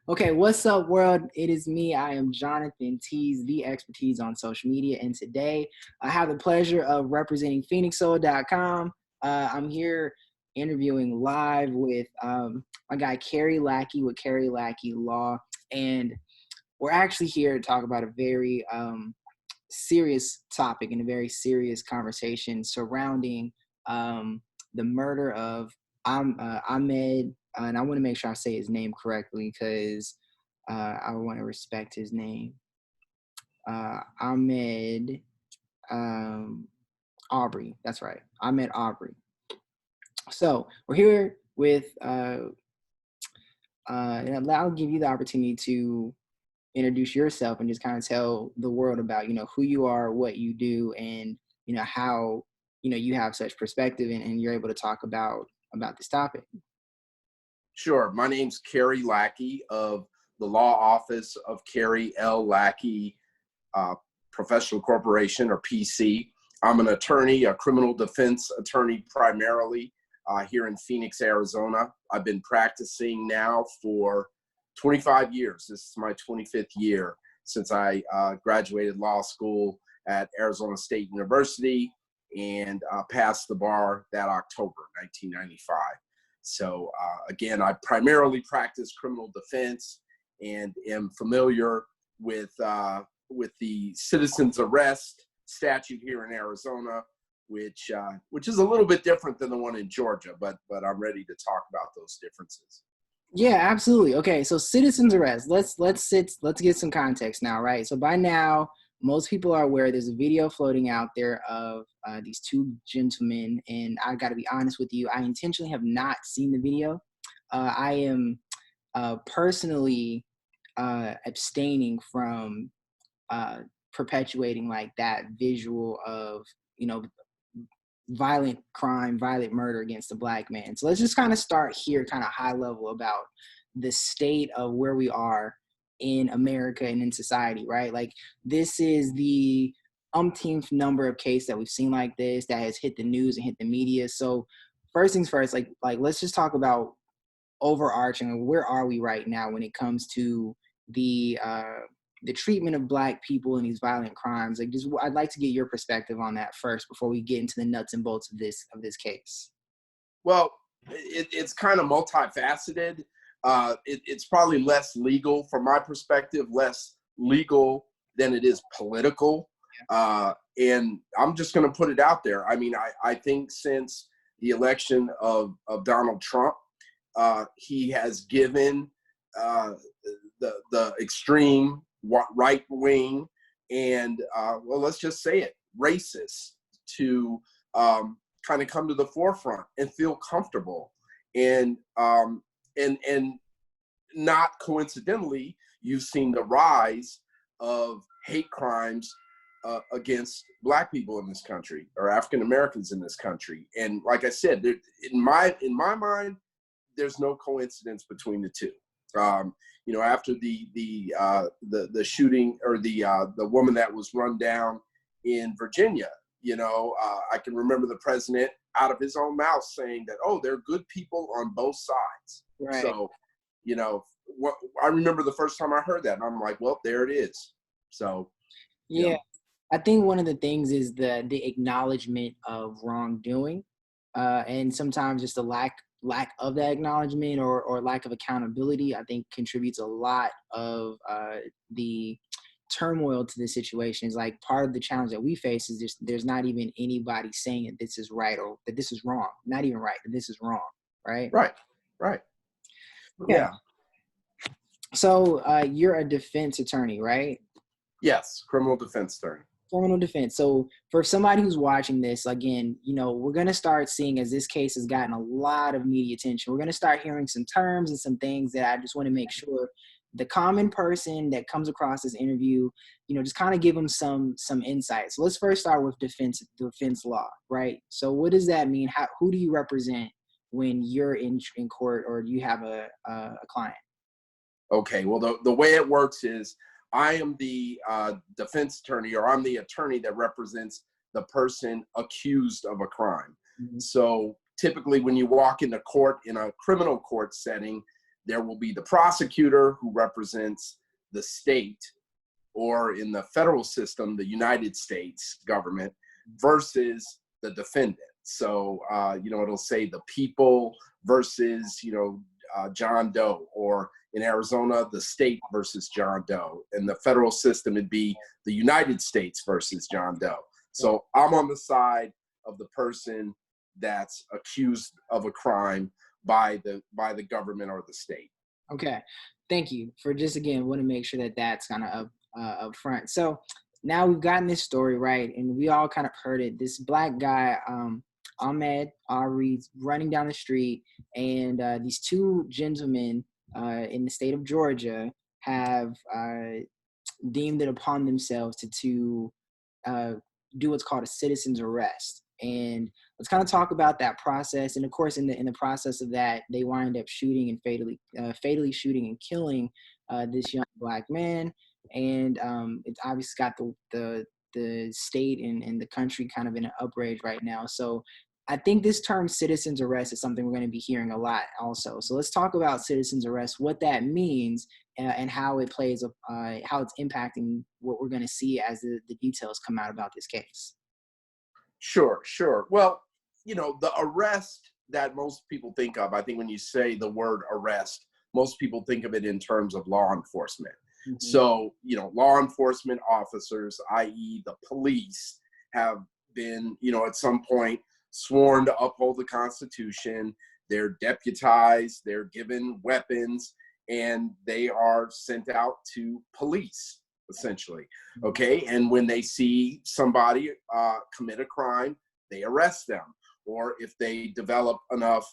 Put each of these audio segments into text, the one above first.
Okay, what's up, world? It is me. I am Jonathan Tease, the expertise on social media. And today I have the pleasure of representing PhoenixSoul.com. I'm here interviewing live with my guy, Cary Lackey with Cary Lackey Law. And we're actually here to talk about a very serious topic and a very serious conversation surrounding the murder of Ahmed, and I want to make sure I say his name correctly because I want to respect his name. Ahmaud Arbery. That's right. Ahmaud Arbery. So we're here with, and I'll give you the opportunity to introduce yourself and just kind of tell the world about, who you are, what you do, and, how, you have such perspective and you're able to talk about this topic. Sure. My name's Cary Lackey of the law office of Cary L. Lackey Professional Corporation, or PC. I'm an attorney, a criminal defense attorney primarily here in Phoenix, Arizona. I've been practicing now for 25 years. This is my 25th year since I graduated law school at Arizona State University and passed the bar that October, 1995. So again, I primarily practice criminal defense and am familiar with the citizen's arrest statute here in Arizona, which is a little bit different than the one in Georgia, but I'm ready to talk about those differences. Yeah, absolutely. Okay, so citizen's arrest. Let's get some context now, right? So by now, most people are aware there's a video floating out there of these two gentlemen, and I got to be honest with you, I intentionally have not seen the video. I am personally abstaining from perpetuating like that visual of, violent crime, violent murder against a Black man. So let's just kind of start here, kind of high level about the state of where we are in America and in society, right? Like, this is the umpteenth number of cases that we've seen like this that has hit the news and hit the media. So first things first, like let's just talk about overarching, where are we right now when it comes to the treatment of Black people in these violent crimes. Like, just I'd like to get your perspective on that first before we get into the nuts and bolts of this case. Well, it's kind of multifaceted. It's probably less legal, from my perspective, less legal than it is political. And I'm just going to put it out there. I mean, I think since the election of Donald Trump, he has given the extreme right wing and well, let's just say it, racist, to kind of come to the forefront and feel comfortable. And not coincidentally, you've seen the rise of hate crimes against Black people in this country, or African Americans in this country. And like I said, in my mind, there's no coincidence between the two. After the shooting, or the woman that was run down in Virginia, I can remember the president out of his own mouth saying that, oh, there are good people on both sides. Right. So, I remember the first time I heard that, and I'm like, well, there it is. So, yeah, I think one of the things is the acknowledgement of wrongdoing, and sometimes just the lack of that acknowledgement or lack of accountability, I think contributes a lot of the turmoil to the situation. Is like part of the challenge that we face is just there's not even anybody saying that this is right or that this is wrong. Not even right, that this is wrong, right? Right. Okay. Yeah. So you're a defense attorney, right? Yes, criminal defense attorney. Criminal defense. So for somebody who's watching this, again, we're going to start seeing, as this case has gotten a lot of media attention, we're going to start hearing some terms and some things that I just want to make sure the common person that comes across this interview, just kind of give them some insight. So let's first start with defense law, right? So what does that mean? Who do you represent when you're in court, or do you have a client? Okay, well, the way it works is I am the defense attorney, or I'm the attorney that represents the person accused of a crime. Mm-hmm. So typically when you walk into court in a criminal court setting, there will be the prosecutor who represents the state, or in the federal system, the United States government, versus the defendant. So, it'll say the people versus, John Doe, or in Arizona, the state versus John Doe. In the federal system, it'd be the United States versus John Doe. So I'm on the side of the person that's accused of a crime by the government or the state. Okay, thank you for just, again, want to make sure that that's kind of up front. So now we've gotten this story right, and we all kind of heard it. This black guy, Ahmaud Arbery, running down the street, and these two gentlemen in the state of Georgia have deemed it upon themselves to do what's called a citizen's arrest. And let's kind of talk about that process. And of course, in the process of that, they wind up shooting and fatally shooting and killing this young black man. And it's obviously got the state and the country kind of in an outrage right now. So I think this term citizen's arrest is something we're going to be hearing a lot also. So let's talk about citizen's arrest, what that means, and how it plays, how it's impacting what we're going to see as the details come out about this case. Sure. Well, the arrest that most people think of, I think when you say the word arrest, most people think of it in terms of law enforcement. Mm-hmm. So, law enforcement officers, i.e. the police, have been, at some point sworn to uphold the Constitution. They're deputized, they're given weapons, and they are sent out to police, essentially. Okay. And when they see somebody commit a crime, they arrest them. Or if they develop enough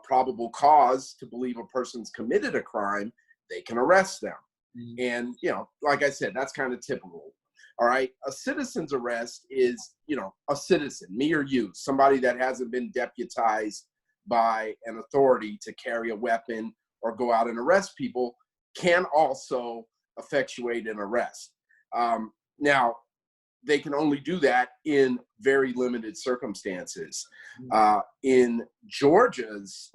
probable cause to believe a person's committed a crime, they can arrest them. Mm-hmm. And, like I said, that's kind of typical. All right. A citizen's arrest is, a citizen, me or you, somebody that hasn't been deputized by an authority to carry a weapon or go out and arrest people, can also effectuate an arrest. Now, they can only do that in very limited circumstances. In Georgia's,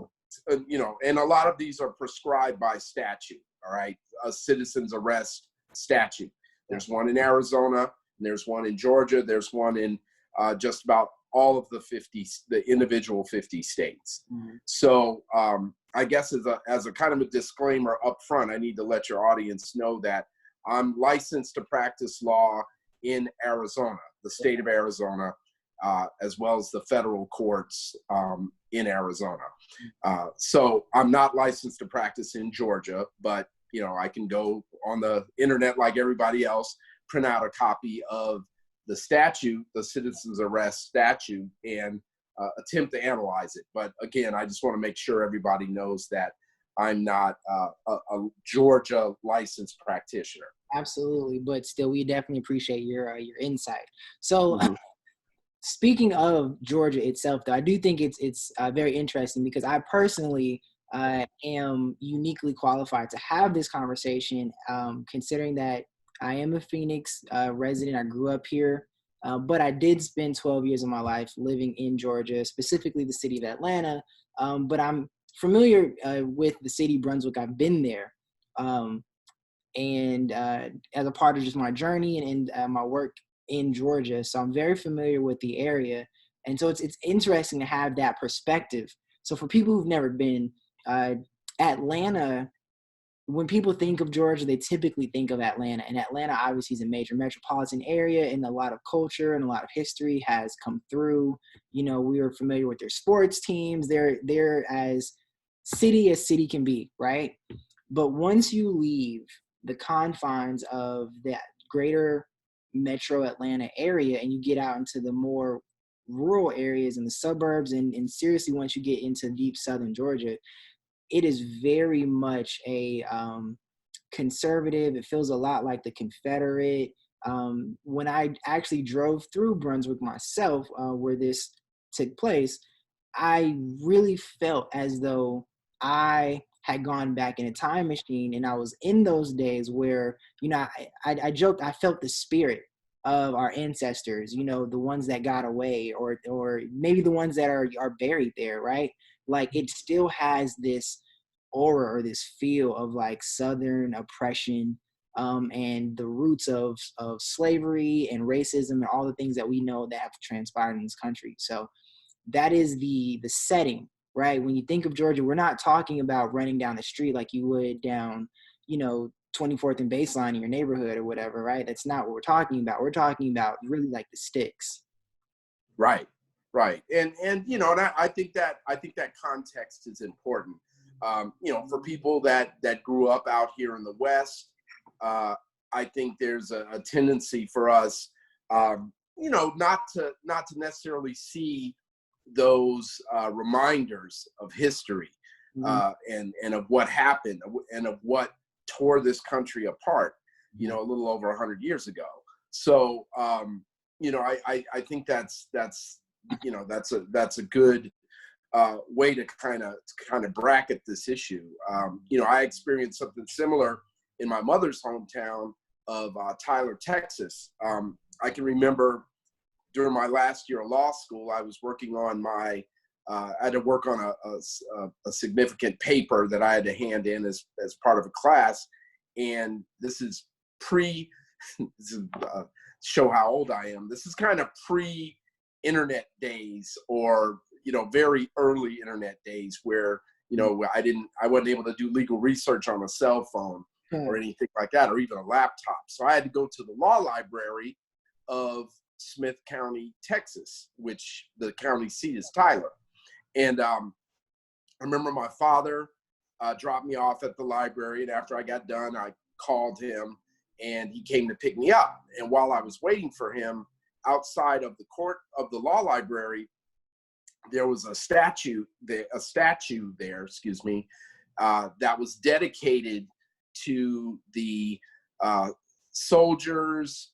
and a lot of these are prescribed by statute, all right, a citizen's arrest statute. There's one in Arizona, and there's one in Georgia, there's one in just about all of the individual 50 states. Mm-hmm. So I guess as a kind of a disclaimer up front, I need to let your audience know that I'm licensed to practice law in Arizona, the state of Arizona, as well as the federal courts in Arizona. So I'm not licensed to practice in Georgia, but I can go on the internet like everybody else, print out a copy of the statute, the citizen's arrest statute, and attempt to analyze it. But again, I just want to make sure everybody knows that I'm not a Georgia licensed practitioner. Absolutely, but still, we definitely appreciate your insight. So, speaking of Georgia itself, though, I do think it's very interesting because I personally am uniquely qualified to have this conversation, considering that I am a Phoenix resident. I grew up here, but I did spend 12 years of my life living in Georgia, specifically the city of Atlanta. But I'm familiar with the city of Brunswick. I've been there. And as a part of just my journey and my work in Georgia. So I'm very familiar with the area. And so it's interesting to have that perspective. So for people who've never been, Atlanta, when people think of Georgia, they typically think of Atlanta. And Atlanta obviously is a major metropolitan area, and a lot of culture and a lot of history has come through. We are familiar with their sports teams. They're as city can be, right? But once you leave the confines of that greater metro Atlanta area and you get out into the more rural areas and the suburbs, and seriously, once you get into deep southern Georgia, it is very much a conservative. It feels a lot like the Confederate. When I actually drove through Brunswick myself, where this took place, I really felt as though I had gone back in a time machine, and I was in those days where, I joked, I felt the spirit of our ancestors, the ones that got away, or maybe the ones that are buried there, right? Like, it still has this aura or this feel of like Southern oppression, and the roots of slavery and racism and all the things that we know that have transpired in this country. So that is the setting, right? When you think of Georgia, we're not talking about running down the street like you would down, 24th and Baseline in your neighborhood or whatever, right? That's not what we're talking about. We're talking about really like the sticks. Right, right, and I think that context is important. For people that grew up out here in the West, I think there's a tendency for us, not to necessarily see those reminders of history, and of what happened and of what tore this country apart, a little over 100 years ago. So, I think that's a good way to kind of bracket this issue. I experienced something similar in my mother's hometown of Tyler, Texas. I can remember during my last year of law school, I was working on I had to work on a significant paper that I had to hand in as part of a class. And this is show how old I am. This is kind of pre-internet days, or, very early internet days where, I wasn't able to do legal research on a cell phone or anything like that, or even a laptop. So I had to go to the law library of Smith County, Texas, which the county seat is Tyler. And I remember my father dropped me off at the library, and after I got done, I called him, and he came to pick me up. And while I was waiting for him outside of the court of the law library, there was a statue there, that was dedicated to the soldiers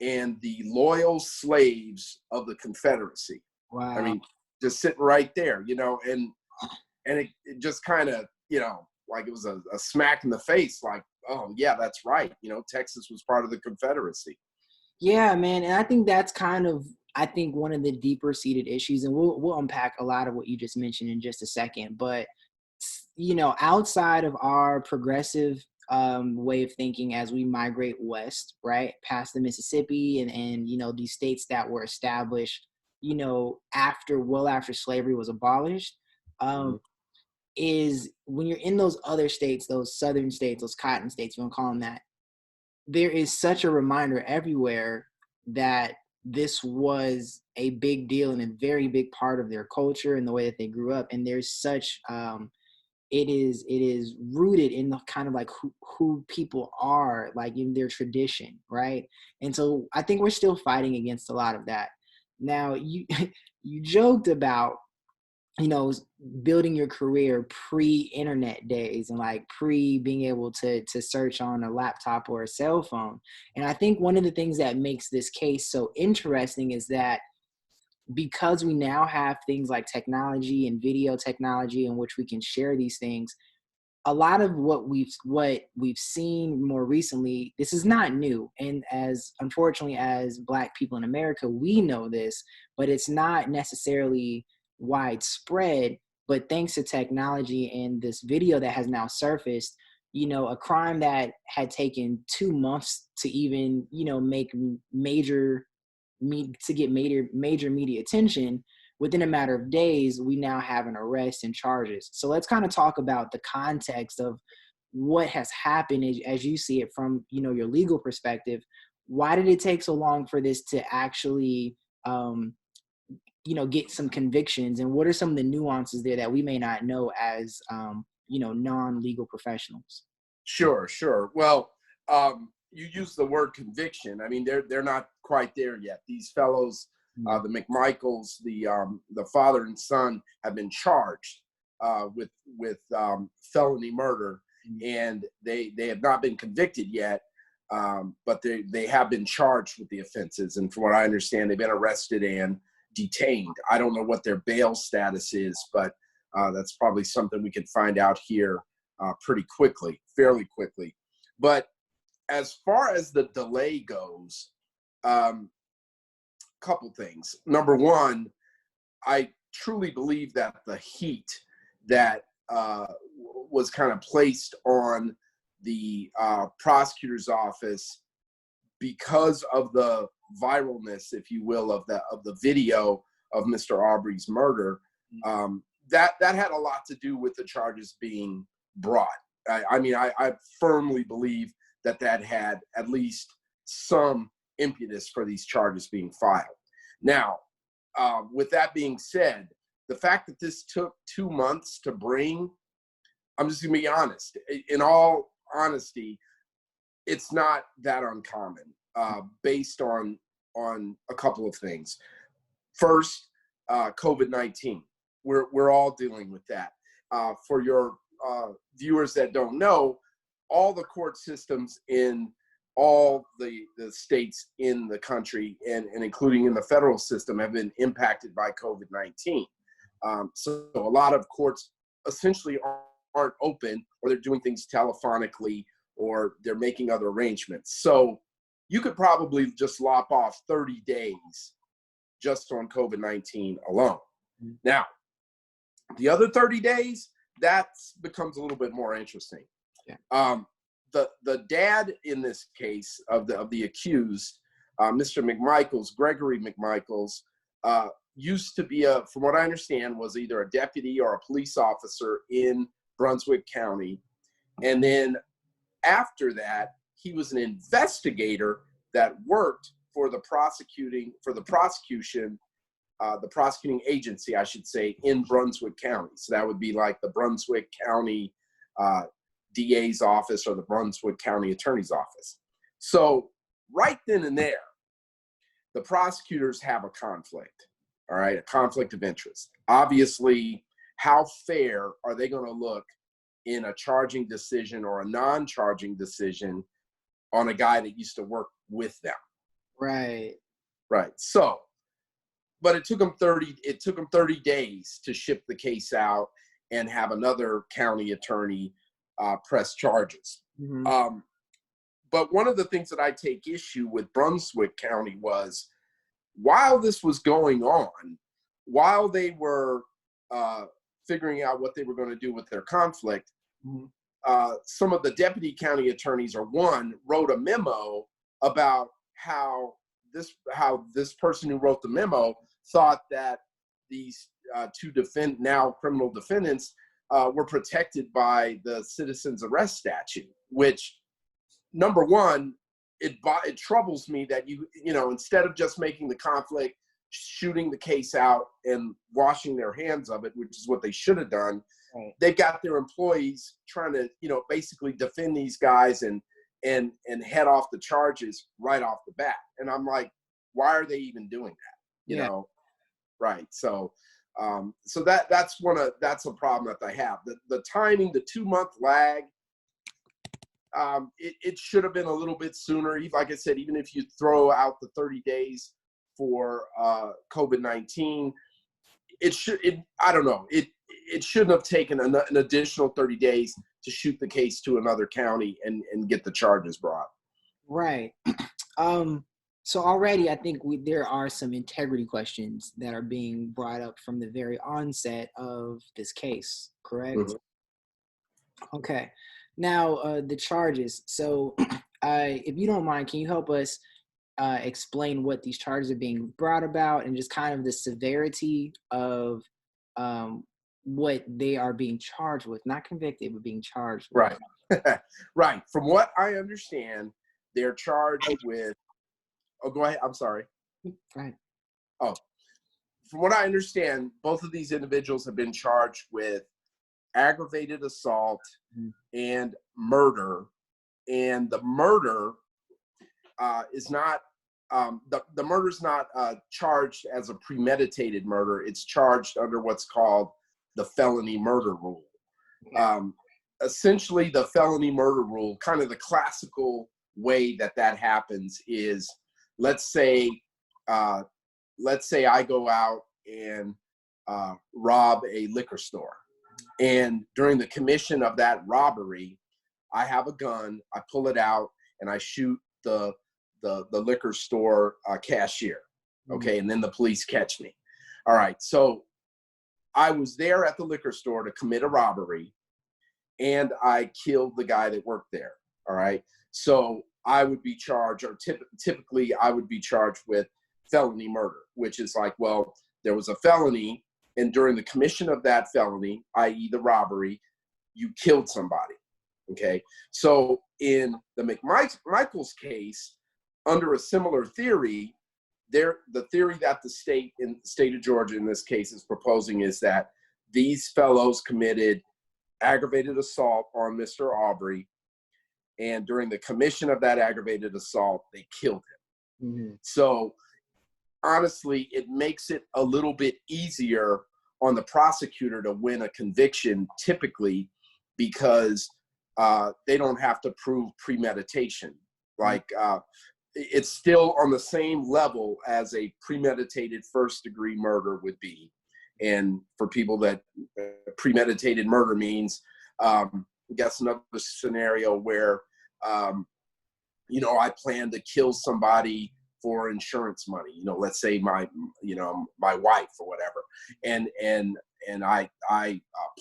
and the loyal slaves of the Confederacy. Wow. I mean, just sitting right there, and it just kind of, like it was a smack in the face, like, oh yeah, that's right. Texas was part of the Confederacy. Yeah, man. And I think that's kind of, one of the deeper seated issues, and we'll unpack a lot of what you just mentioned in just a second. But, outside of our progressive way of thinking as we migrate west, right, past the Mississippi and these states that were established, after slavery was abolished, is when you're in those other states, those southern states, those cotton states, you want to call them that, there is such a reminder everywhere that this was a big deal and a very big part of their culture and the way that they grew up. And there's such, it is rooted in the kind of like who people are, like in their tradition, right? And so I think we're still fighting against a lot of that. Now, you joked about, building your career pre-internet days and like being able to search on a laptop or a cell phone. And I think one of the things that makes this case so interesting is that because we now have things like technology and video technology in which we can share these things, a lot of what we've seen more recently, this is not new. And as unfortunately as Black people in America, we know this, but it's not necessarily widespread. But thanks to technology and this video that has now surfaced, a crime that had taken 2 months to even, make major media attention, within a matter of days, we now have an arrest and charges. So let's kind of talk about the context of what has happened as you see it from, your legal perspective. Why did it take so long for this to actually, get some convictions? And what are some of the nuances there that we may not know as, non-legal professionals? Sure. Well, you use the word conviction. I mean, they're not quite there yet. These fellows, the McMichaels, the father and son, have been charged with felony murder, and they have not been convicted yet, but they have been charged with the offenses. And from what I understand, they've been arrested and detained. I don't know what their bail status is, but that's probably something we can find out here fairly quickly. But as far as the delay goes, couple things. Number one, I truly believe that the heat that was kind of placed on the prosecutor's office because of the viralness, if you will, of the video of Mr. Arbery's murder. That had a lot to do with the charges being brought. I firmly believe that had at least some impetus for these charges being filed. Now, with that being said, the fact that this took 2 months to bring, I'm just gonna be honest. In all honesty, it's not that uncommon, based on a couple of things. First, COVID-19. We're all dealing with that. For your viewers that don't know, all the court systems in all the states in the country and including in the federal system have been impacted by COVID-19. So a lot of courts essentially aren't open, or they're doing things telephonically, or they're making other arrangements. So you could probably just lop off 30 days just on COVID-19 alone. Now, the other 30 days, that becomes a little bit more interesting. Yeah. The dad in this case of the accused, Mr. McMichaels, Gregory McMichaels, used to be from what I understand, was either a deputy or a police officer in Brunswick County. And then after that, he was an investigator that worked for the prosecuting agency, I should say, in Brunswick County. So that would be like the Brunswick County DA's office or the Brunswick County Attorney's office. So right then and there, the prosecutors have a conflict, all right, a conflict of interest. Obviously, how fair are they going to look in a charging decision or a non-charging decision on a guy that used to work with them? Right. Right. So, but it took them 30 days to ship the case out and have another county attorney press charges. Mm-hmm. But one of the things that I take issue with Brunswick County was, while this was going on, while they were figuring out what they were going to do with their conflict, mm-hmm. Some of the deputy county attorneys, wrote a memo about how this person who wrote the memo thought that these two now criminal defendants were protected by the citizen's arrest statute, which, number one, it troubles me that you instead of just making the conflict, shooting the case out and washing their hands of it, which is what they should have done, right. They've got their employees trying to, basically defend these guys and head off the charges right off the bat. And I'm like, why are they even doing that? You know? Right. So, that's a problem that I have. The timing, the 2-month lag, it should have been a little bit sooner. Like I said, even if you throw out the 30 days for COVID-19, it shouldn't have taken an additional 30 days to shoot the case to another county and get the charges brought. Right. So already I think there are some integrity questions that are being brought up from the very onset of this case, correct? Mm-hmm. Okay. Now, the charges. So if you don't mind, can you help us explain what these charges are being brought about and just kind of the severity of what they are being charged with? Not convicted, but being charged with. Right. Right. From what I understand, they're charged with... Oh, go ahead. I'm sorry. Right. Oh, from what I understand, both of these individuals have been charged with aggravated assault and murder. And the murder is not the murder's not charged as a premeditated murder. It's charged under what's called the felony murder rule. Essentially, the felony murder rule, kind of the classical way that happens is, let's say I go out and rob a liquor store. And during the commission of that robbery, I have a gun, I pull it out, and I shoot the liquor store cashier. Okay, and then the police catch me. All right, so I was there at the liquor store to commit a robbery, and I killed the guy that worked there. All right. So I would be charged, or typically I would be charged with felony murder, which is like, well, there was a felony, and during the commission of that felony, i.e. the robbery, you killed somebody. Okay. So in the McMichael's case, under a similar theory, the theory that the state of Georgia in this case is proposing is that these fellows committed aggravated assault on Mr. Arbery, and during the commission of that aggravated assault, they killed him. Mm-hmm. So honestly, it makes it a little bit easier on the prosecutor to win a conviction typically, because they don't have to prove premeditation. Like, it's still on the same level as a premeditated first-degree murder would be. And for people that premeditated murder means, I guess another scenario where, I plan to kill somebody for insurance money, let's say my wife or whatever. And I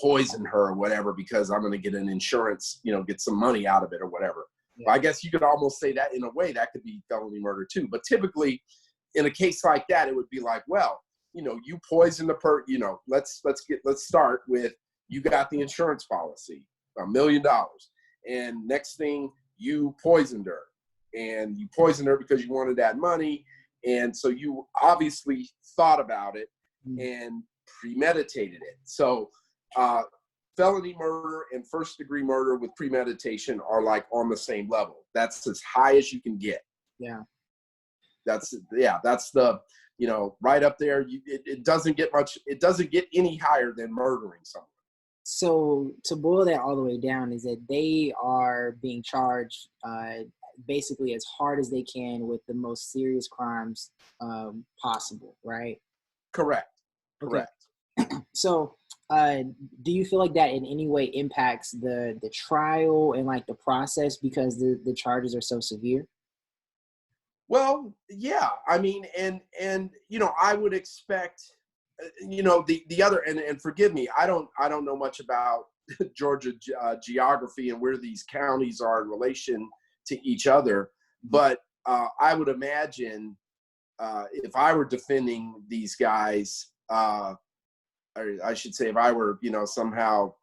poison her or whatever because I'm going to get an insurance, get some money out of it or whatever. Yeah. Well, I guess you could almost say that in a way that could be felony murder too. But typically in a case like that, it would be like, well, you poison the let's start with, you got the insurance policy, $1 million. And next thing, you poisoned her, and you poisoned her because you wanted that money. And so you obviously thought about it and premeditated it. So felony murder and first degree murder with premeditation are like on the same level. That's as high as you can get. Yeah. That's the, right up there. It doesn't get any higher than murdering someone. So to boil that all the way down is that they are being charged basically as hard as they can with the most serious crimes possible, right? Correct. Okay. So do you feel like that in any way impacts the trial and like the process because the charges are so severe? Well, yeah. I mean, and I would expect, the other, and forgive me, I don't know much about Georgia geography and where these counties are in relation to each other, but I would imagine if I were defending these guys, or I should say, if I were, somehow,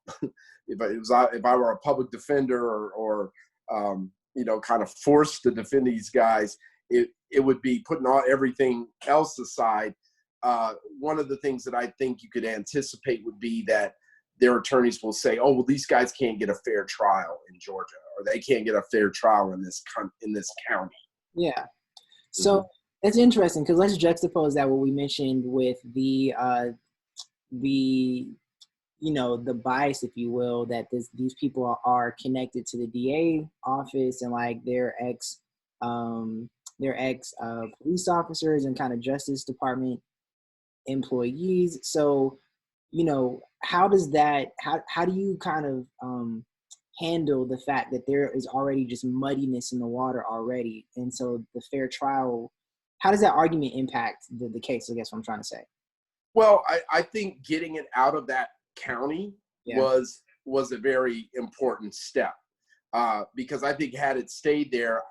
if I were a public defender or kind of forced to defend these guys, it would be putting everything else aside. One of the things that I think you could anticipate would be that their attorneys will say, oh, well, these guys can't get a fair trial in Georgia, or they can't get a fair trial in this county. Yeah. So That's interesting, because let's juxtapose that what we mentioned with the bias, if you will, that these people are connected to the DA office and like their ex police officers and kind of Justice Department employees. So, how does that, how do you kind of handle the fact that there is already just muddiness in the water already? And so the fair trial, how does that argument impact the case? I guess what I'm trying to say. Well, I think getting it out of that county was a very important step, because I think had it stayed there,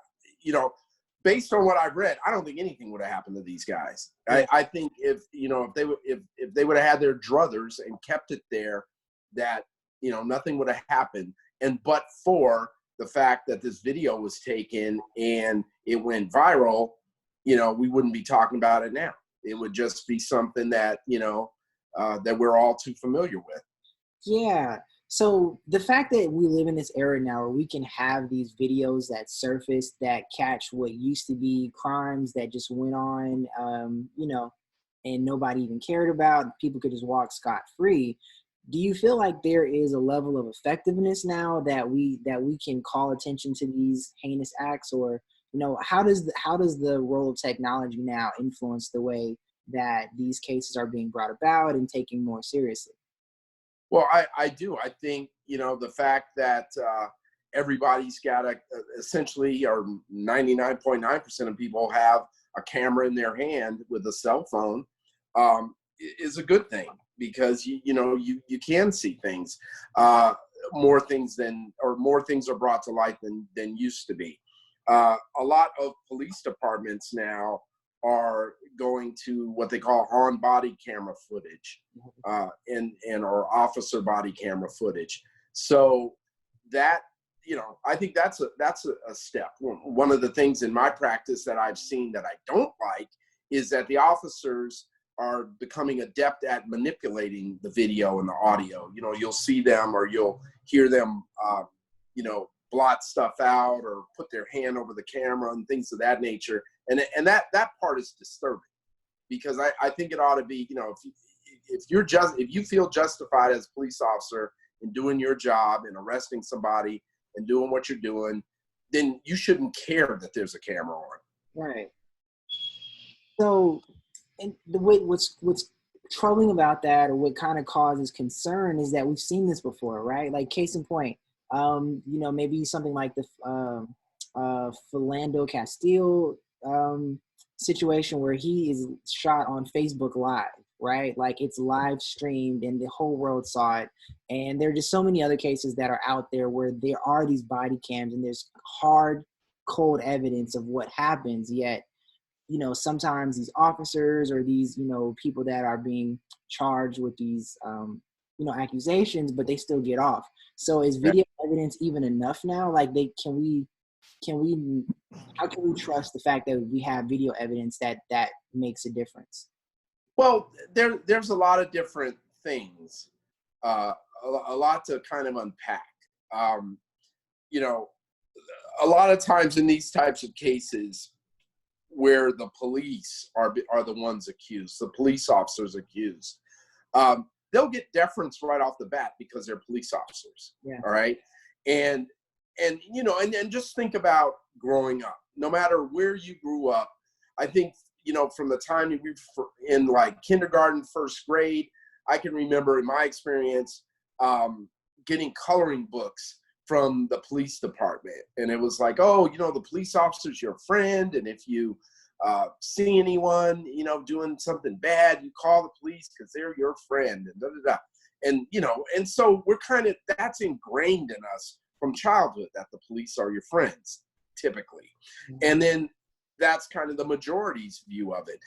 based on what I've read, I don't think anything would have happened to these guys. Yeah. I think if they would have had their druthers and kept it there, that nothing would have happened. And but for the fact that this video was taken and it went viral, we wouldn't be talking about it now. It would just be something that that we're all too familiar with. Yeah. So the fact that we live in this era now where we can have these videos that surface that catch what used to be crimes that just went on, and nobody even cared about, people could just walk scot-free. Do you feel like there is a level of effectiveness now that we can call attention to these heinous acts, or how does the role of technology now influence the way that these cases are being brought about and taken more seriously? Well, I do. I think, the fact that everybody's got essentially, or 99.9% of people have a camera in their hand with a cell phone, is a good thing, because you can see things. more things are brought to light than used to be. A lot of police departments now are going to what they call on body camera footage, and or officer body camera footage. So that, I think that's a step. One of the things in my practice that I've seen that I don't like is that the officers are becoming adept at manipulating the video and the audio. You'll see them or you'll hear them, blot stuff out or put their hand over the camera and things of that nature. And that part is disturbing, because I think it ought to be, if you feel justified as a police officer in doing your job and arresting somebody and doing what you're doing, then you shouldn't care that there's a camera on. Right. So, and what's troubling about that, or what kind of causes concern, is that we've seen this before, right? Like, case in point, maybe something like the Philando Castile situation where he is shot on Facebook Live, right? Like, it's live streamed and the whole world saw it. And there are just so many other cases that are out there where there are these body cams and there's hard, cold evidence of what happens, yet sometimes these officers or these, people that are being charged with these, accusations, but they still get off. So is video evidence even enough now? Like, how can we trust the fact that we have video evidence that makes a difference? Well, there's a lot of different things, a lot to kind of unpack. A lot of times in these types of cases, where the police are the ones accused, the police officers accused, they'll get deference right off the bat because they're police officers. Yeah. All right. And just think about growing up. No matter where you grew up, I think, from the time you were in like kindergarten, first grade, I can remember in my experience getting coloring books from the police department. And it was like, oh, the police officer's your friend. And if you see anyone, doing something bad, you call the police because they're your friend, and da, da, da. And so that's ingrained in us from childhood, that the police are your friends, typically. Mm-hmm. And then that's kind of the majority's view of it.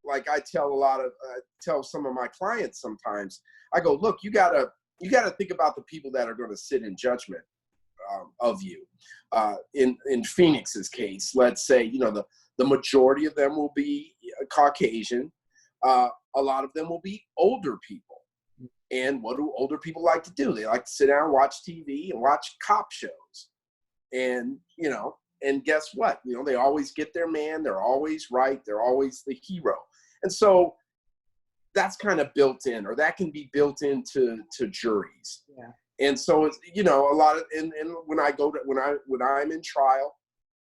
Like I tell some of my clients sometimes, I go, look, you gotta think about the people that are going to sit in judgment of you. In Phoenix's case, let's say, the majority of them will be Caucasian. A lot of them will be older people. And what do older people like to do? They like to sit down and watch TV and watch cop shows. And, and guess what? They always get their man. They're always right. They're always the hero. And so that's kind of built in, or that can be built into juries. Yeah. And so it's, a lot of, and when I'm in trial,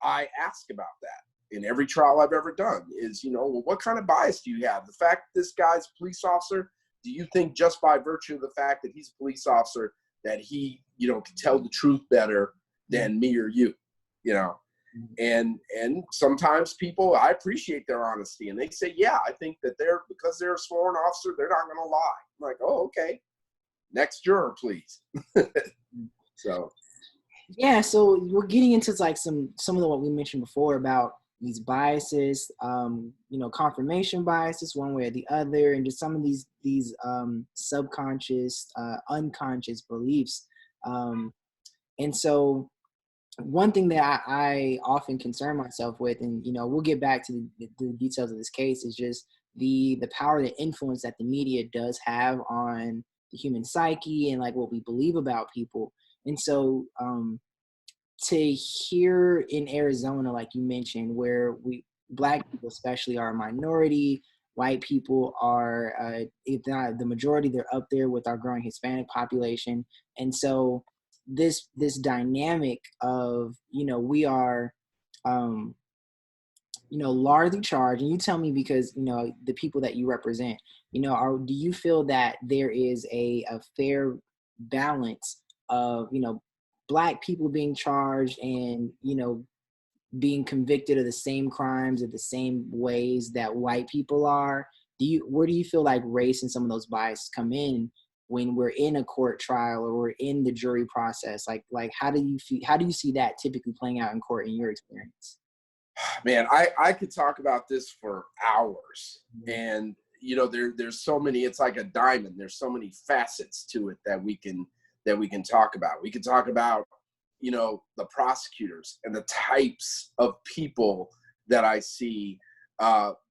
I ask about that. In every trial I've ever done is, well, what kind of bias do you have? The fact that this guy's a police officer, do you think just by virtue of the fact that he's a police officer that he, can tell the truth better than me or you, And sometimes people, I appreciate their honesty, and they say, yeah, I think that because they're a sworn officer, they're not going to lie. I'm like, oh, okay. Next juror, please. So. Yeah. So we're getting into like some of what we mentioned before about these biases, confirmation biases one way or the other, and just some of these subconscious, unconscious beliefs. And so one thing that I often concern myself with, and we'll get back to the details of this case, is just the power, the influence that the media does have on the human psyche and like what we believe about people. And so to hear in Arizona, like you mentioned, where Black people especially are a minority, white people are, if not the majority, they're up there with our growing Hispanic population. And so this dynamic of, we are, largely charged, and you tell me, because, the people that you represent, do you feel that there is a fair balance of, Black people being charged and, being convicted of the same crimes in the same ways that white people are? Where do you feel like race and some of those biases come in? when we're in a court trial or we're in the jury process? Like how do you see that typically playing out in court in your experience? Man, I could talk about this for hours. And, there's so many, it's like a diamond. There's so many facets to it that we can talk about. We can talk about, the prosecutors and the types of people that I see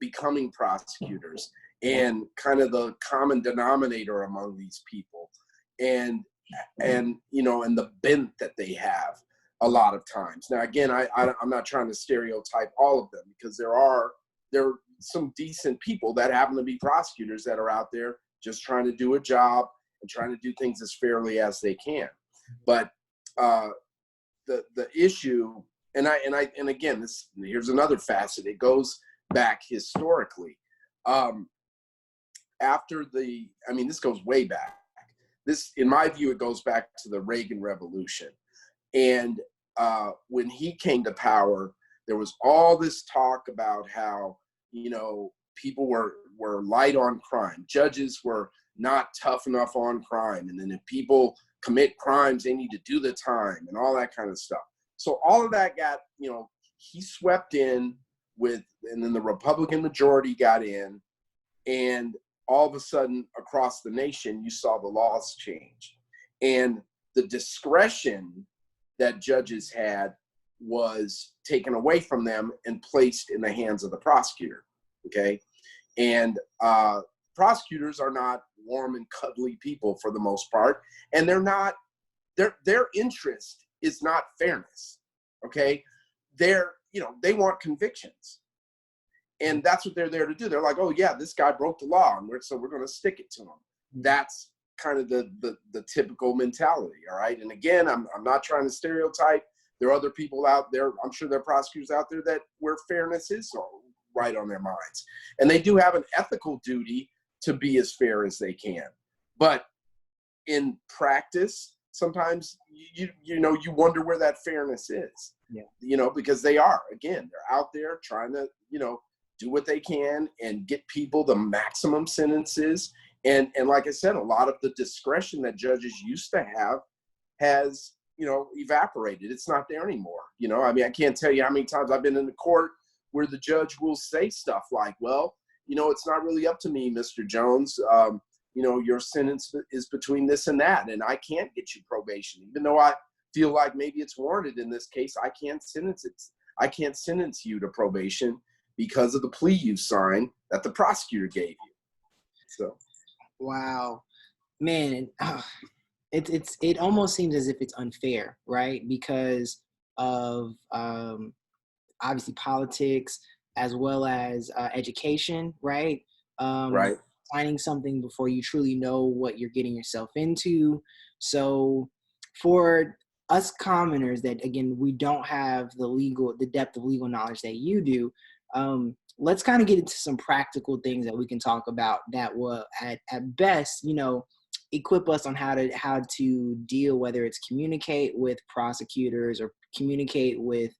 becoming prosecutors, and kind of the common denominator among these people, and the bent that they have a lot of times. Now, again, I'm not trying to stereotype all of them, because there are some decent people that happen to be prosecutors that are out there just trying to do a job and trying to do things as fairly as they can. But the issue, and again, here's another facet. It goes back historically. This goes way back. This, in my view, it goes back to the Reagan Revolution. And when he came to power, there was all this talk about how, people were light on crime. Judges were not tough enough on crime. And then if people commit crimes, they need to do the time and all that kind of stuff. So all of that got, he swept in with, and then the Republican majority got in, and all of a sudden across the nation, you saw the laws change. And the discretion that judges had was taken away from them and placed in the hands of the prosecutor. Okay. And prosecutors are not warm and cuddly people for the most part. And they're not, their interest is not fairness. Okay. They want convictions. And that's what they're there to do. They're like, oh yeah, this guy broke the law, and so we're going to stick it to him. That's kind of the typical mentality. All right. And again, I'm not trying to stereotype. There are other people out there, I'm sure there are prosecutors out there where fairness is right on their minds. And they do have an ethical duty to be as fair as they can. But in practice, sometimes you wonder where that fairness is. Yeah. Because they're out there trying to, do what they can and get people the maximum sentences. And like I said, a lot of the discretion that judges used to have has, evaporated. It's not there anymore. I can't tell you how many times I've been in the court where the judge will say stuff like, well, it's not really up to me, Mr. Jones. Your sentence is between this and that, and I can't get you probation. Even though I feel like maybe it's warranted in this case, I can't sentence you to probation because of the plea you signed that the prosecutor gave you. So, wow, man, it almost seems as if it's unfair, right? Because of obviously politics as well as education, right? Right. Signing something before you truly know what you're getting yourself into. So for us commoners that, again, we don't have the depth of legal knowledge that you do, let's kind of get into some practical things that we can talk about that will at best, equip us on how to deal, whether it's communicate with prosecutors or communicate with,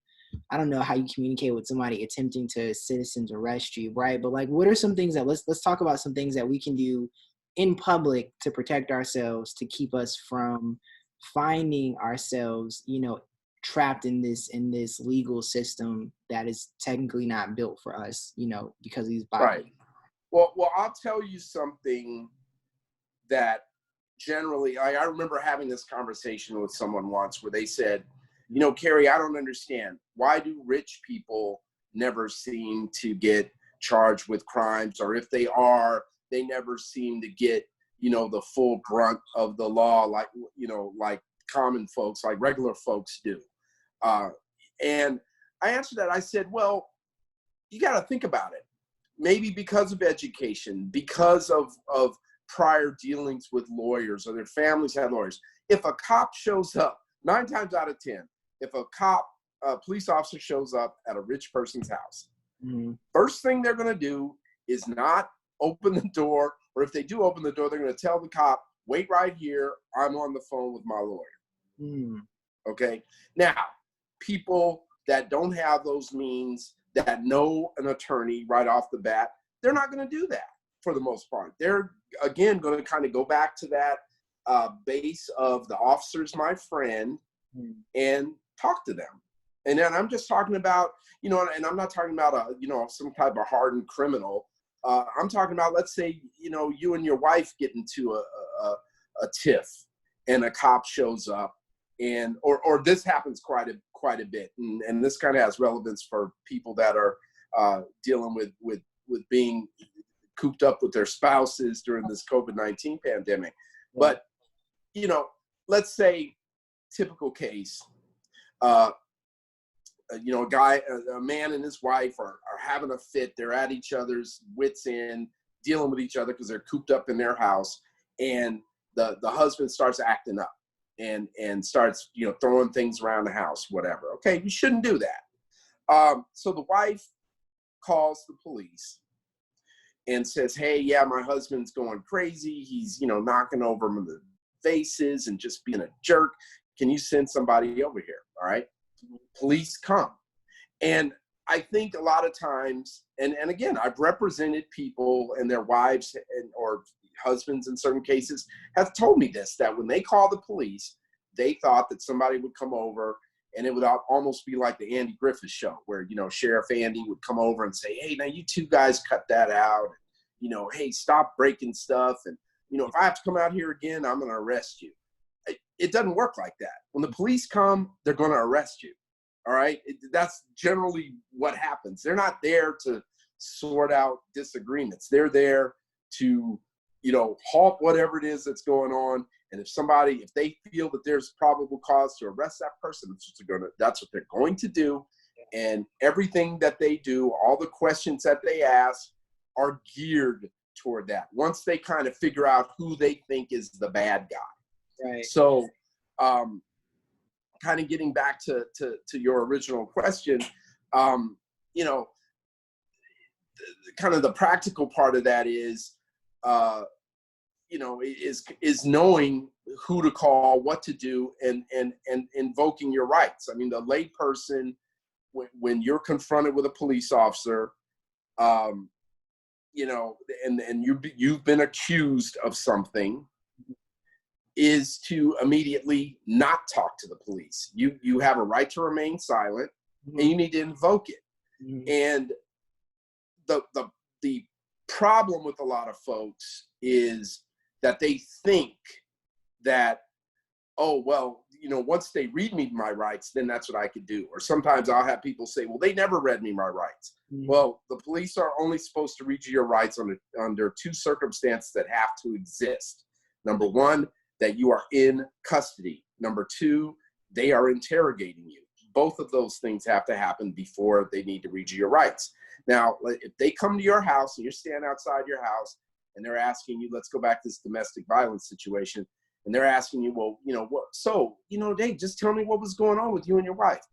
I don't know how you communicate with somebody attempting to citizens arrest you, right? But like, what are some things that let's talk about some things that we can do in public to protect ourselves, to keep us from finding ourselves, trapped in this legal system that is technically not built for us, because of these bodies. Right. Well, I'll tell you something that generally, I remember having this conversation with someone once where they said, Cary, I don't understand. Why do rich people never seem to get charged with crimes? Or if they are, they never seem to get, the full brunt of the law like common folks, like regular folks do. And I answered that. I said, well, you got to think about it. Maybe because of education, because of prior dealings with lawyers, or their families had lawyers. If a cop shows up, 9 times out of 10, if a police officer shows up at a rich person's house, first thing they're going to do is not open the door, or if they do open the door, they're going to tell the cop, wait right here, I'm on the phone with my lawyer. Okay? Now, people that don't have those means, that know an attorney right off the bat, they're not going to do that for the most part. They're, again, going to kind of go back to that base of the officer's my friend and talk to them. And then I'm just talking about, and I'm not talking about some type of hardened criminal. I'm talking about, let's say, you and your wife get into a tiff and a cop shows up, and or this happens quite a bit, and this kind of has relevance for people that are dealing with being cooped up with their spouses during this COVID-19 pandemic. But let's say typical case, a man and his wife are having a fit. They're at each other's wits' end, dealing with each other because they're cooped up in their house, and the husband starts acting up and starts throwing things around the house, whatever. Okay, you shouldn't do that. So the wife calls the police and says, hey, yeah, my husband's going crazy. He's knocking over the vases and just being a jerk. Can you send somebody over here? All right. Police come. And I think a lot of times, and again, I've represented people and their wives or husbands in certain cases have told me this, that when they call the police, they thought that somebody would come over and it would almost be like the Andy Griffith show where, Sheriff Andy would come over and say, hey, now you two guys cut that out. Hey, stop breaking stuff. And, if I have to come out here again, I'm going to arrest you. It doesn't work like that. When the police come, they're going to arrest you. All right. That's generally what happens. They're not there to sort out disagreements. They're there to, halt whatever it is that's going on. And if they feel that there's probable cause to arrest that person, that's what they're going to do. And everything that they do, all the questions that they ask are geared toward that. Once they kind of figure out who they think is the bad guy. Right. So, kind of getting back to your original question, kind of the practical part of that is, is knowing who to call, what to do, and invoking your rights. I mean, the lay person, when you're confronted with a police officer, and you've been accused of something, is to immediately not talk to the police. You have a right to remain silent, and you need to invoke it. And the problem with a lot of folks is that they think that, oh, well, once they read me my rights, then that's what I could do. Or sometimes I'll have people say, well, they never read me my rights. Well, the police are only supposed to read you your rights under two circumstances that have to exist. Number one, that you are in custody. Number two, they are interrogating you. Both of those things have to happen before they need to read you your rights. Now, if they come to your house and you're standing outside your house and they're asking you, let's go back to this domestic violence situation, and they're asking you, well, what? So, they just tell me what was going on with you and your wife.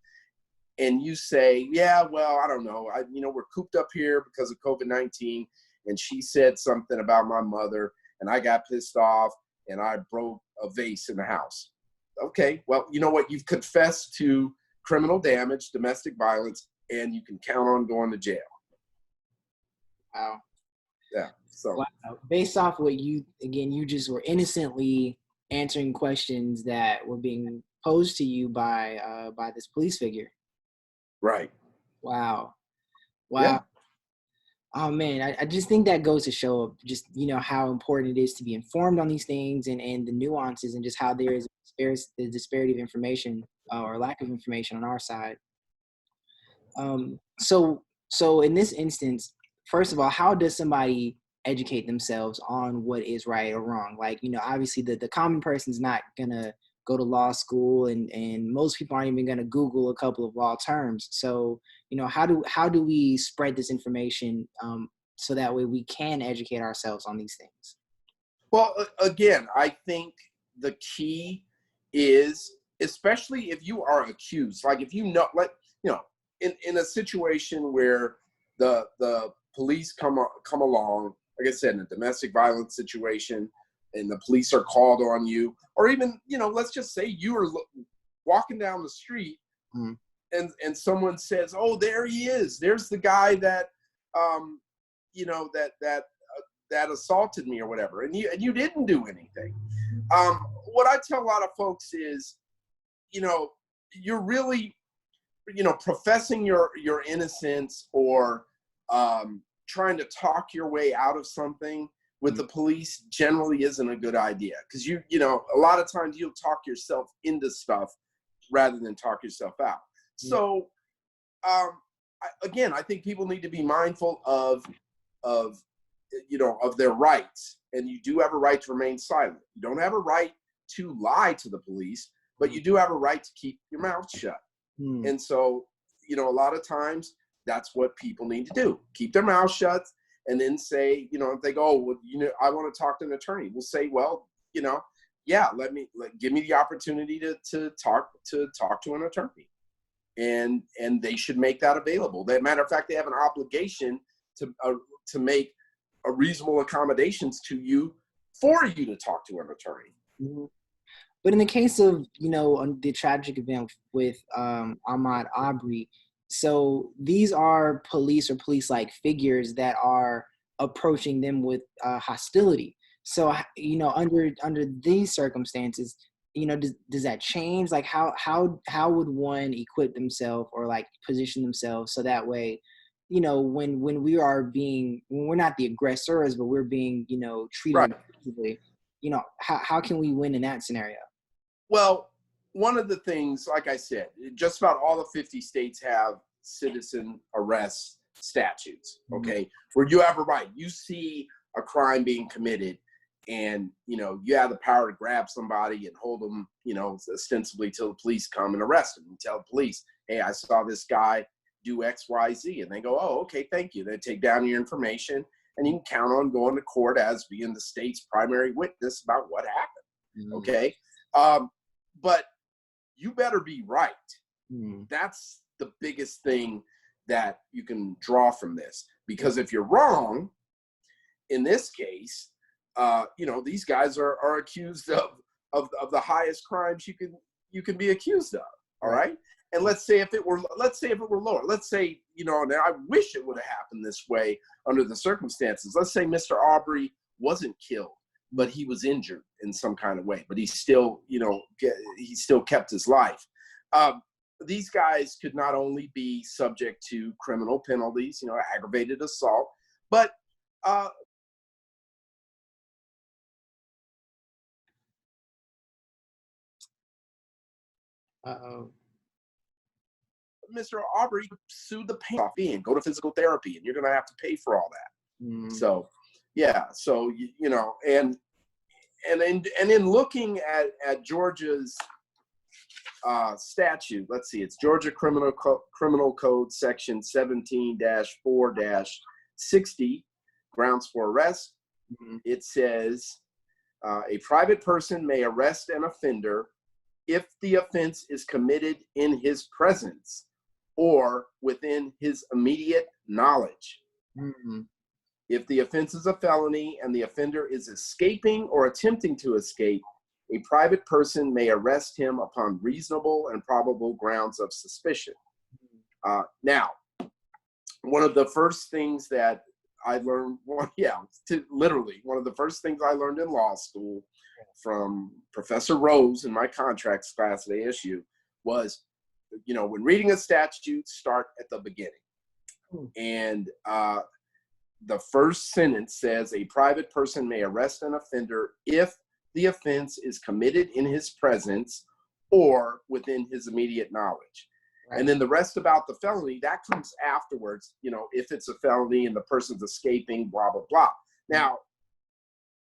And you say, yeah, well, I don't know. We're cooped up here because of COVID-19, and she said something about my mother, and I got pissed off, and I broke a vase in the house. Okay, well, you know what? You've confessed to criminal damage, domestic violence, and you can count on going to jail. Wow. Yeah. So based off what you just were innocently answering questions that were being posed to you by this police figure. Right. Wow. Yeah. Oh man, I just think that goes to show just, how important it is to be informed on these things and the nuances and just how there is a disparity of information or lack of information on our side. So in this instance, first of all, how does somebody educate themselves on what is right or wrong? Like, obviously the common person's not gonna go to law school and most people aren't even gonna Google a couple of law terms. So, how do we spread this information so that way we can educate ourselves on these things? Well, again, I think the key is, especially if you are accused, like if in a situation where the police come along, like I said, in a domestic violence situation, and the police are called on you, or even, let's just say you are walking down the street and someone says, oh, there he is. There's the guy that, that that assaulted me or whatever, and you didn't do anything. What I tell a lot of folks is, you're really, professing your innocence or trying to talk your way out of something with the police generally isn't a good idea, because a lot of times you'll talk yourself into stuff rather than talk yourself out. So I think people need to be mindful of their rights, and you do have a right to remain silent. You don't have a right to lie to the police, but you do have a right to keep your mouth shut. And so, a lot of times that's what people need to do. Keep their mouth shut, and then say, if they go, oh, well, I want to talk to an attorney. We'll say, well, give me the opportunity to talk to an attorney. And they should make that available. As a matter of fact, they have an obligation to make a reasonable accommodations to you for you to talk to an attorney. Mm-hmm. But in the case of, the tragic event with Ahmaud Arbery, so these are police or police-like figures that are approaching them with hostility. So, under these circumstances, does that change? Like, how would one equip themselves or like position themselves so that way, when we're not the aggressors, but we're being, treated aggressively, how can we win in that scenario? Well, one of the things, like I said, just about all the 50 states have citizen arrest statutes, okay, where you have a right. You see a crime being committed, and, you have the power to grab somebody and hold them, ostensibly till the police come and arrest them. And tell the police, hey, I saw this guy do X, Y, Z. And they go, oh, okay, thank you. They take down your information, and you can count on going to court as being the state's primary witness about what happened, okay? But you better be right. That's the biggest thing that you can draw from this. Because if you're wrong, in this case, these guys are accused of the highest crimes you can be accused of. All right. And let's say if it were lower, let's say, now I wish it would have happened this way under the circumstances. Let's say Mr. Arbery wasn't killed, but he was injured in some kind of way, but he still, he still kept his life. These guys could not only be subject to criminal penalties, aggravated assault, but Mr. Arbery sued the pain off and go to physical therapy, and you're going to have to pay for all that. So, yeah. So, and in looking at Georgia's statute, let's see, it's Georgia Criminal Code Section 17-4-60, grounds for arrest. It says a private person may arrest an offender if the offense is committed in his presence or within his immediate knowledge. If the offense is a felony and the offender is escaping or attempting to escape, a private person may arrest him upon reasonable and probable grounds of suspicion. Now, one of the first things that I learned, literally one of the first things I learned in law school from Professor Rose in my contracts class at ASU was, when reading a statute, start at the beginning. And the first sentence says a private person may arrest an offender if the offense is committed in his presence or within his immediate knowledge. And then the rest about the felony, that comes afterwards, if it's a felony and the person's escaping, blah, blah, blah. Now,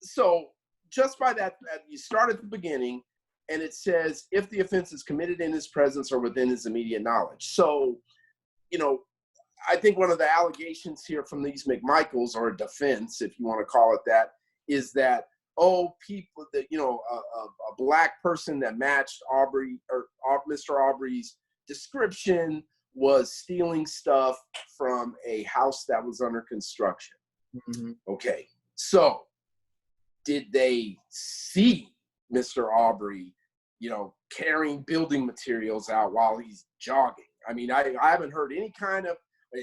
so just by that, you start at the beginning, and it says if the offense is committed in his presence or within his immediate knowledge. So, I think one of the allegations here from these McMichaels, or defense, if you want to call it that, is that, people that, a black person that matched Arbery or Mr. Arbery's description was stealing stuff from a house that was under construction. Okay, so did they see Mr. Arbery, carrying building materials out while he's jogging? I mean, I haven't heard any kind of,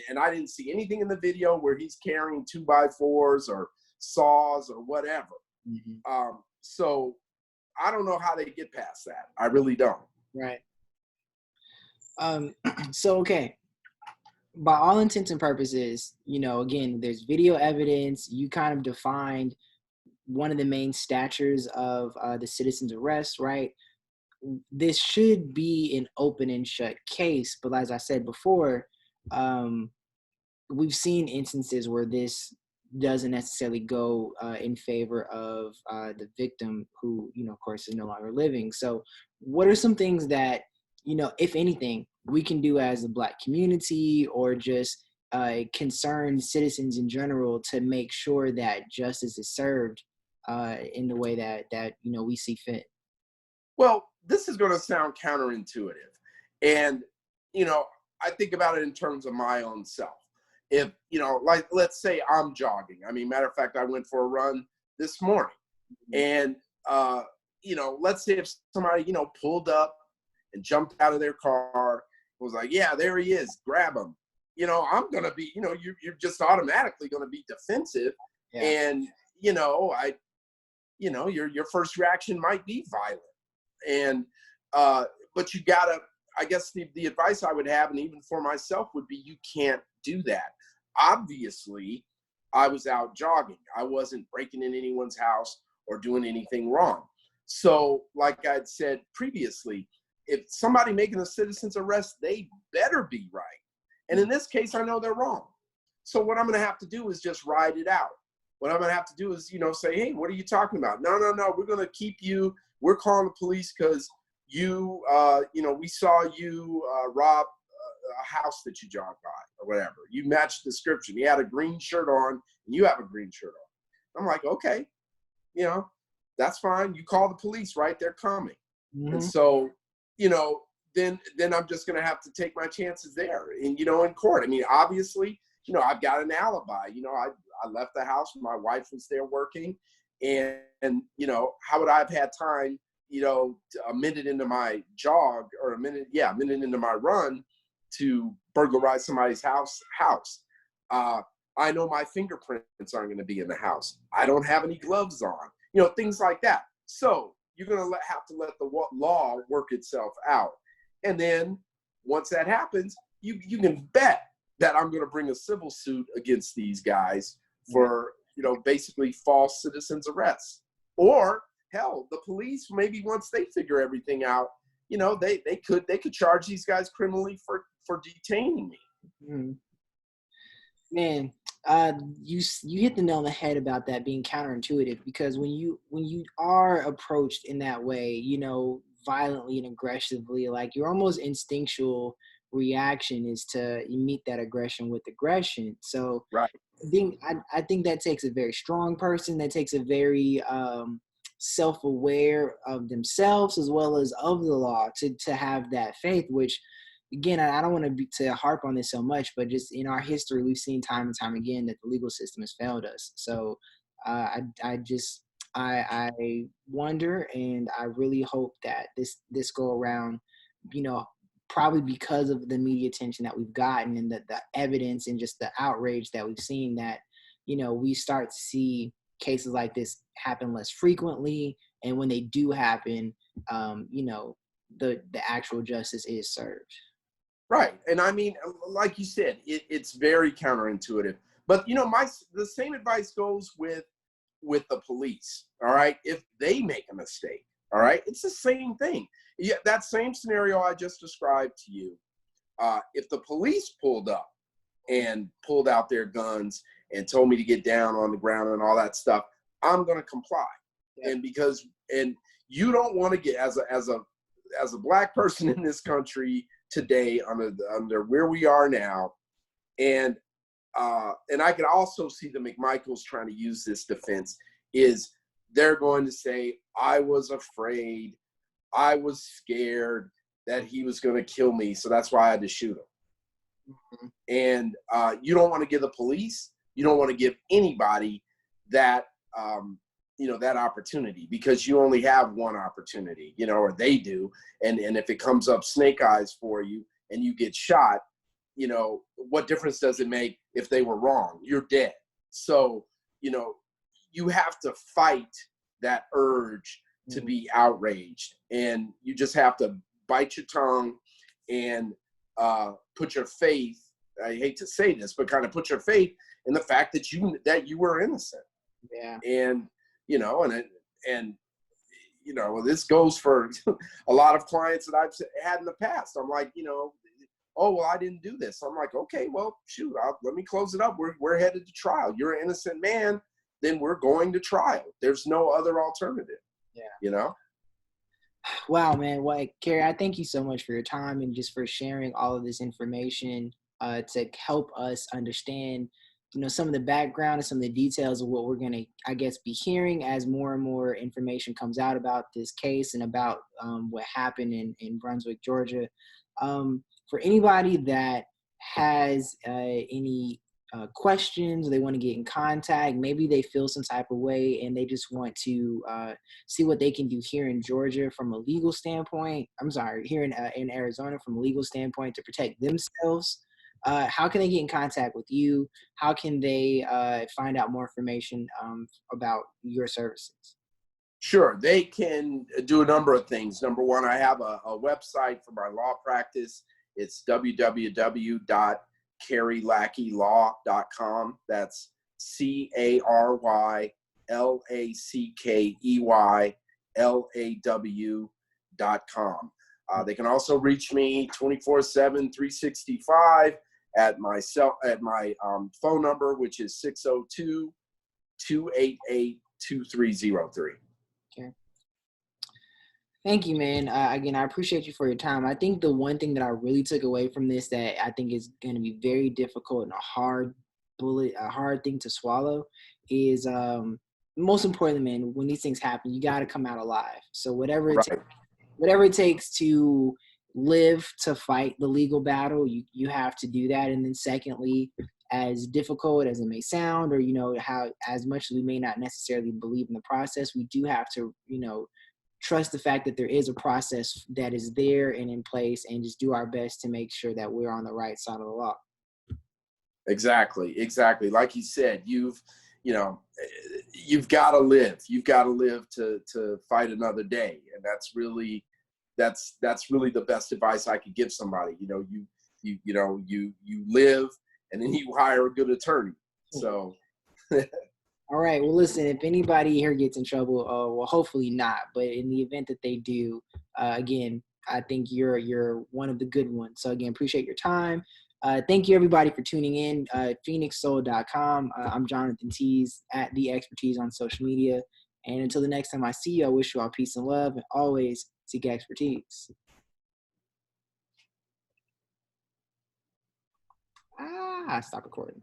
and I didn't see anything in the video where he's carrying 2x4s or saws or whatever. Mm-hmm. So I don't know how they get past that. I really don't. Right. So, okay. By all intents and purposes, again, there's video evidence. You kind of defined one of the main statures of the citizen's arrest, right? This should be an open and shut case. But as I said before, we've seen instances where this doesn't necessarily go in favor of the victim who, of course, is no longer living. So what are some things that, if anything, we can do as a Black community or just concerned citizens in general to make sure that justice is served in the way that we see fit? Well, this is going to sound counterintuitive. And, I think about it in terms of my own self. If, like, let's say I'm jogging. I mean, matter of fact, I went for a run this morning. And, let's say if somebody, pulled up and jumped out of their car, was like, yeah, there he is, grab him. I'm going to be, you're just automatically going to be defensive. Yeah. And, your first reaction might be violent. And, but you gotta, I guess the advice I would have, and even for myself, would be you can't do that. Obviously, I was out jogging. I wasn't breaking in anyone's house or doing anything wrong. So like I'd said previously, if somebody making a citizen's arrest, they better be right. And in this case, I know they're wrong. So what I'm going to have to do is just ride it out. What I'm going to have to do is, say, hey, what are you talking about? No, we're going to keep you. We're calling the police because you, we saw you rob a house that you jogged by or whatever. You matched the description. He had a green shirt on and you have a green shirt on. I'm like, okay, that's fine. You call the police, right? They're coming. Mm-hmm. And so, then I'm just going to have to take my chances there and, in court. I mean, obviously, I've got an alibi. I left the house when my wife was there working. And how would I have had time, a minute into my jog or a minute into my run to burglarize somebody's house? I know my fingerprints aren't going to be in the house. I don't have any gloves on, things like that. So you're going to have to let the law work itself out. And then once that happens, you can bet that I'm going to bring a civil suit against these guys for, basically false citizens arrests. Or hell, the police, maybe once they figure everything out, they could charge these guys criminally for detaining me. Mm-hmm. Man, you hit the nail on the head about that being counterintuitive, because when you are approached in that way, violently and aggressively, like your almost instinctual reaction is to meet that aggression with aggression. So right. I think that takes a very strong person, that takes a very self-aware of themselves as well as of the law to have that faith, which, again, I don't want to harp on this so much, but just in our history, we've seen time and time again that the legal system has failed us. So I wonder, and I really hope that this go around, probably because of the media attention that we've gotten and the evidence and just the outrage that we've seen, that, we start to see cases like this happen less frequently. And when they do happen, the actual justice is served. Right. And I mean, like you said, it's very counterintuitive. But, the same advice goes with the police. All right. If they make a mistake, all right, it's the same thing. Yeah, that same scenario I just described to you. If the police pulled up and pulled out their guns and told me to get down on the ground and all that stuff, I'm going to comply. Yeah. And you don't want to get, as a Black person in this country today, under where we are now, and I could also see the McMichaels trying to use this defense, is they're going to say, I was afraid, I was scared that he was going to kill me, so that's why I had to shoot him. Mm-hmm. And you don't want to give the police, you don't want to give anybody that that opportunity, because you only have one opportunity, or they do. And if it comes up snake eyes for you and you get shot, what difference does it make if they were wrong? You're dead. So, you have to fight that urge to be outraged, and you just have to bite your tongue and put your faith, I hate to say this, but kind of put your faith in the fact that you were innocent. Yeah. And, and this goes for a lot of clients that I've had in the past. I'm like, oh, well, I didn't do this. I'm like, okay, well, shoot, let me close it up. We're headed to trial. You're an innocent man, then we're going to trial. There's no other alternative. Yeah. Wow, man. Well, Cary, I thank you so much for your time and just for sharing all of this information to help us understand, some of the background and some of the details of what we're going to, I guess, be hearing as more and more information comes out about this case and about what happened in Brunswick, Georgia. For anybody that has any questions, they want to get in contact, maybe they feel some type of way and they just want to see what they can do here in Georgia from a legal standpoint. I'm sorry, here in Arizona from a legal standpoint to protect themselves. How can they get in contact with you? How can they find out more information about your services? Sure, they can do a number of things. Number one, I have a website for my law practice. It's www.CaryLackeyLaw.com. That's CaryLackeyLaw.com. They can also reach me 24/7, 365 at my phone number, which is 602-288-2303. Okay. Thank you, man. Again, I appreciate you for your time. I think the one thing that I really took away from this that I think is going to be very difficult and a hard thing to swallow is most importantly, man, when these things happen, you got to come out alive. So whatever it takes to live to fight the legal battle, you have to do that. And then secondly, as difficult as it may sound, or how as much as we may not necessarily believe in the process, we do have to trust the fact that there is a process that is there and in place, and just do our best to make sure that we're on the right side of the law. Exactly. Like you said, you've got to live. You've got to live to fight another day, and that's really the best advice I could give somebody. You live, and then you hire a good attorney. So. All right. Well, listen, if anybody here gets in trouble, well, hopefully not. But in the event that they do, again, I think you're one of the good ones. So again, appreciate your time. Thank you everybody for tuning in. PhoenixSoul.com. I'm Jonathan Tease at The Expertise on social media. And until the next time I see you, I wish you all peace and love, and always seek expertise. Stop recording.